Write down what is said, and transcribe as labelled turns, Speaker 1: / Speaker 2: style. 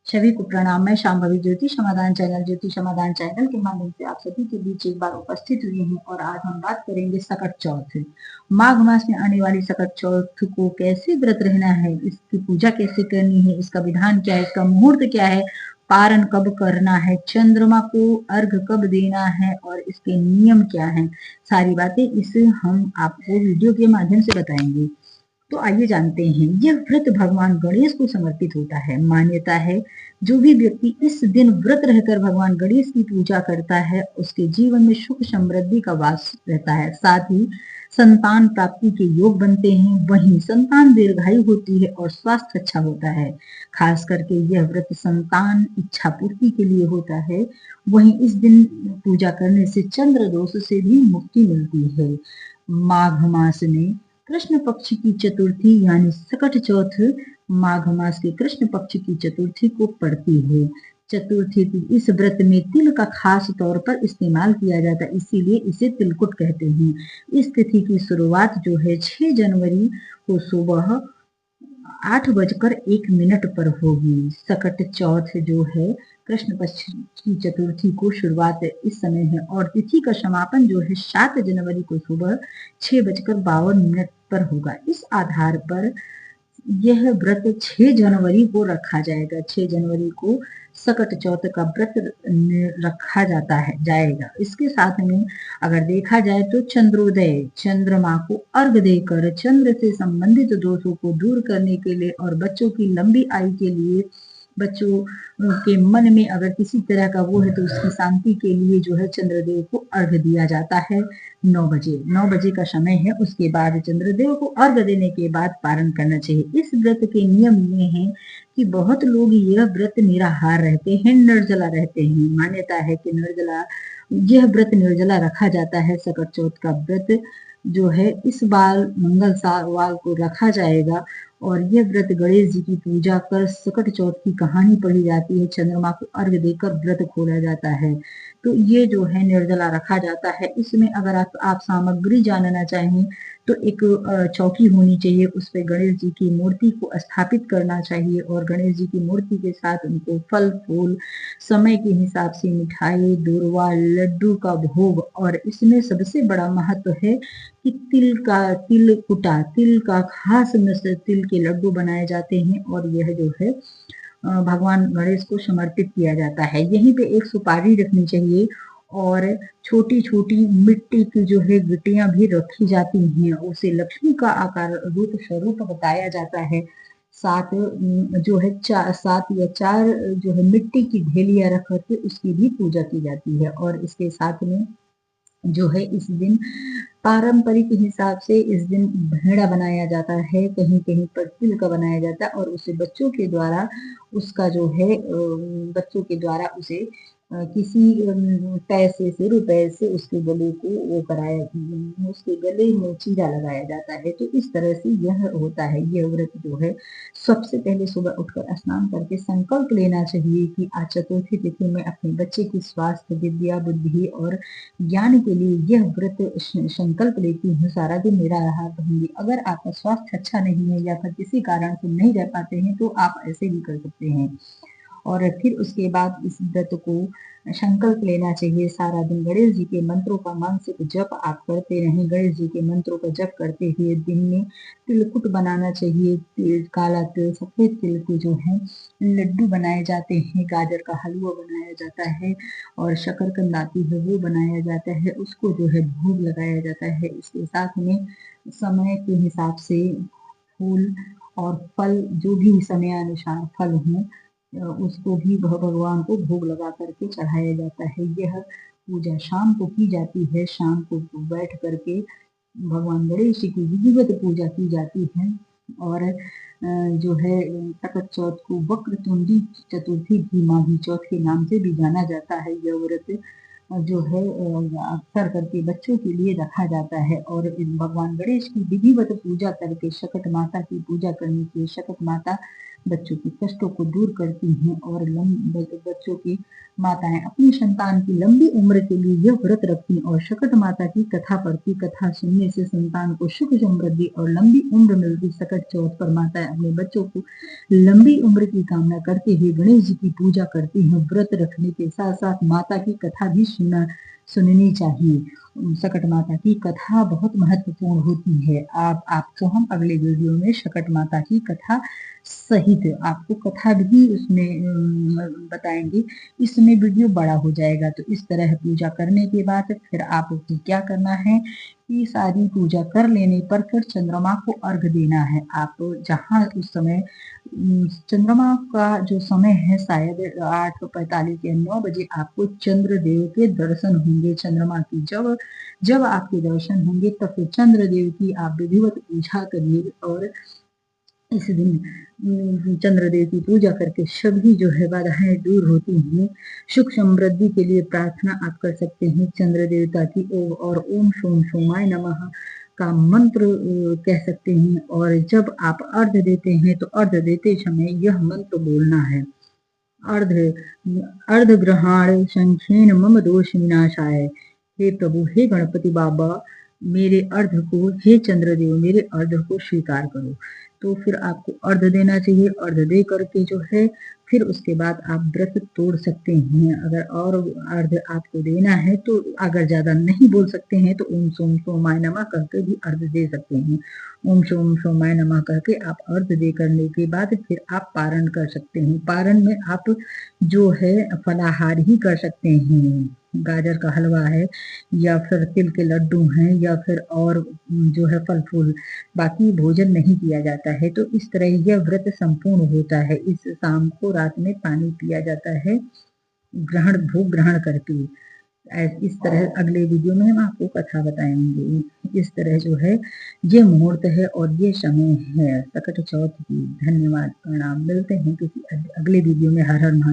Speaker 1: सभी को प्रणाम। मैं शांभवी ज्योति समाधान चैनल के माध्यम से आप सभी के बीच एक बार उपस्थित हुई हूँ और आज हम बात करेंगे सकट चौथ। माघ मास में आने वाली सकट चौथ को कैसे व्रत रहना है, इसकी पूजा कैसे करनी है, इसका विधान क्या है, इसका मुहूर्त क्या है, पारण कब करना है, चंद्रमा को अर्घ कब देना है और इसके नियम क्या है, सारी बातें इसे हम आपको वीडियो के माध्यम से बताएंगे। तो आइए जानते हैं। यह व्रत भगवान गणेश को समर्पित होता है। मान्यता है जो भी व्यक्ति इस दिन व्रत रहकर भगवान गणेश की पूजा करता है उसके जीवन में सुख समृद्धि का वास रहता है, साथ ही संतान प्राप्ति के योग बनते हैं। वहीं संतान दीर्घायु होती है और स्वास्थ्य अच्छा होता है। खास करके यह व्रत संतान इच्छा पूर्ति के लिए होता है। वहीं इस दिन पूजा करने से चंद्र दोष से भी मुक्ति मिलती है। माघ मास में कृष्ण पक्ष की चतुर्थी यानी सकट चौथ माघ मास के कृष्ण पक्ष की चतुर्थी को पड़ती है। चतुर्थी इस व्रत में तिल का खास तौर पर इस्तेमाल किया जाता है, इसीलिए इसे तिलकुट कहते हैं। इस तिथि की शुरुआत जो है 6 जनवरी को सुबह 8:01 पर होगी। सकट चौथ जो है कृष्ण पक्ष की चतुर्थी को शुरुआत इस समय है और तिथि का समापन जो है 7 जनवरी को सुबह 6:52 पर होगा। इस आधार पर यह व्रत 6 जनवरी को रखा जाएगा। 6 जनवरी को सकट चौथ का व्रत रखा जाएगा। इसके साथ में अगर देखा जाए तो चंद्रोदय, चंद्रमा को अर्घ देकर चंद्र से संबंधित दोषों को दूर करने के लिए और बच्चों की लंबी आयु के लिए, बच्चों के मन में अगर किसी तरह का वो है तो उसकी शांति के लिए जो है चंद्रदेव को अर्घ दिया जाता है। 9 बजे का समय है। उसके बाद चंद्रदेव को अर्घ देने के बाद पारण करना चाहिए। इस व्रत के नियम ये हैं कि बहुत लोग यह व्रत निराहार रहते हैं, निर्जला रहते हैं। मान्यता है कि यह व्रत निर्जला रखा जाता है। सकट चौथ का व्रत जो है इस बार मंगलवार को रखा जाएगा और यह व्रत गणेश जी की पूजा कर सकट चौथ की कहानी पढ़ी जाती है। चंद्रमा को अर्घ देकर व्रत खोला जाता है। तो ये जो है निर्जला रखा जाता है। इसमें अगर आप सामग्री जानना चाहें तो एक चौकी होनी चाहिए, उस पर गणेश जी की मूर्ति को स्थापित करना चाहिए और गणेश जी की मूर्ति के साथ उनको फल फूल, समय के हिसाब से मिठाई, दूर्वा, लड्डू का भोग और इसमें सबसे बड़ा महत्व है कि तिल का खास मिश्र तिल के लड्डू बनाए जाते हैं और यह जो है भगवान गणेश को समर्पित किया जाता है। यहीं पे एक सुपारी रखनी चाहिए और छोटी छोटी मिट्टी की जो है गिट्टियां भी रखी जाती हैं। उसे लक्ष्मी का आकार रूप स्वरूप बताया जाता है। सात जो है सात या चार जो है मिट्टी की ढेलियां रख करके उसकी भी पूजा की जाती है और इसके साथ में जो है इस दिन पारंपरिक हिसाब से इस दिन भेड़ा बनाया जाता है, कहीं कहीं पर तिल का बनाया जाता है और उसे बच्चों के द्वारा उसका जो है बच्चों के द्वारा उसे किसी पैसे से रुपए से उसके गले को वो कराया, उसके गले में चीरा लगाया जाता है। तो इस तरह से यह होता है। यह व्रत जो है सबसे पहले सुबह उठकर स्नान करके संकल्प लेना चाहिए कि आज चतुर्थी तिथि में अपने बच्चे की स्वास्थ्य, विद्या, बुद्धि और ज्ञान के लिए यह व्रत संकल्प लेती हूँ, सारा दिन निराहार रहूंगी। अगर आपका स्वास्थ्य अच्छा नहीं है या फिर किसी कारण से नहीं रह पाते हैं तो आप ऐसे भी कर सकते हैं और फिर उसके बाद इस व्रत को संकल्प लेना चाहिए। सारा दिन गणेश जी के मंत्रों का मानसिक जप आप करते रहें। गणेश जी के मंत्रों का जप करते हुए दिन में तिलकुट बनाना चाहिए। काला तिल, सफेद तिल के जो है लड्डू बनाए जाते हैं, गाजर का हलवा बनाया जाता है और शकरकंद आती है वो बनाया जाता है, उसको जो है भोग लगाया जाता है। इसके साथ में समय के हिसाब से फूल और फल, जो भी समयानुसार फल हों उसको भी भगवान को भोग लगा करके चढ़ाया जाता है। यह पूजा शाम को की जाती है। शाम को बैठ करके भगवान गणेश जी की विधिवत पूजा की जाती है और जो है सकट चौथ को वक्रतुंडी चतुर्थी भी माघी चौथ के नाम से भी जाना जाता है। यह व्रत जो है अक्सर करके बच्चों के लिए रखा जाता है और भगवान गणेश की विधिवत पूजा करके शकट माता की पूजा करने के शकट माता बच्चों के कष्टों को दूर करती हैं और बच्चों की माताएं अपनी संतान की लंबी उम्र के लिए यह व्रत रखती और शकट माता की कथा पढ़ती। कथा सुनने से संतान को सुख समृद्धि और लंबी उम्र मिलती। सकट चौथ पर माताएं अपने बच्चों को लंबी उम्र की कामना करते हुए गणेश जी की पूजा करती हैं। व्रत रखने के साथ साथ माता की कथा भी सुननी चाहिए। सकट माता की कथा बहुत महत्वपूर्ण होती है। आपको हम अगले वीडियो में सकट माता की कथा सहित आपको कथा भी उसमें बताएंगे। इसमें वीडियो बड़ा हो जाएगा, तो इस तरह पूजा करने के बाद फिर आपको क्या करना है कि सारी पूजा कर लेने पर फिर चंद्रमा को अर्घ देना है। आप जहाँ उस समय चंद्रमा का जो समय है शायद 8:45 या 9 बजे आपको चंद्रदेव के दर्शन होंगे। चंद्रमा की जब आपके दर्शन होंगे तब फिर चंद्रदेव की आप विधिवत पूजा करिए और इस दिन चंद्रदेव की पूजा करके सभी जो है बाधाएं दूर होती हैं। सुख समृद्धि के लिए प्रार्थना आप कर सकते हैं चंद्र देवता की और ओम सोम सोमाय नमः का मंत्र कह सकते हैं। और जब आप अर्घ देते हैं तो अर्घ देते समय यह मंत्र बोलना है। अर्ध ग्रहण संखेन मम दोष विनाशाय। हे प्रभु, हे गणपति बाबा, मेरे अर्ध को, हे चंद्रदेव मेरे अर्ध को स्वीकार करो। तो फिर आपको अर्ध देना चाहिए। अर्ध दे करके जो है फिर उसके बाद आप व्रत तोड़ सकते हैं। अगर और अर्ध आपको देना है तो अगर ज्यादा नहीं बोल सकते हैं तो ओम सोम सोमाय नमः करके भी अर्ध दे सकते हैं। ओम सोम सोमाय नमः करके आप अर्ध दे करने के बाद फिर आप पारण कर सकते हैं। पारण में आप जो है फलाहार ही कर सकते हैं। गाजर का हलवा है या फिर तिल के लड्डू हैं या फिर और जो है फल फूल, बाकी भोजन नहीं किया जाता है। तो इस तरह यह व्रत संपूर्ण होता है। इस शाम को रात में पानी पिया जाता है भोग ग्रहण करके। इस तरह अगले वीडियो में हम आपको कथा बताएंगे। इस तरह जो है ये मुहूर्त है और ये समय है सकट चौथ की। धन्यवाद, प्रणाम। मिलते हैं किसी अगले वीडियो में। हर हर महादेव।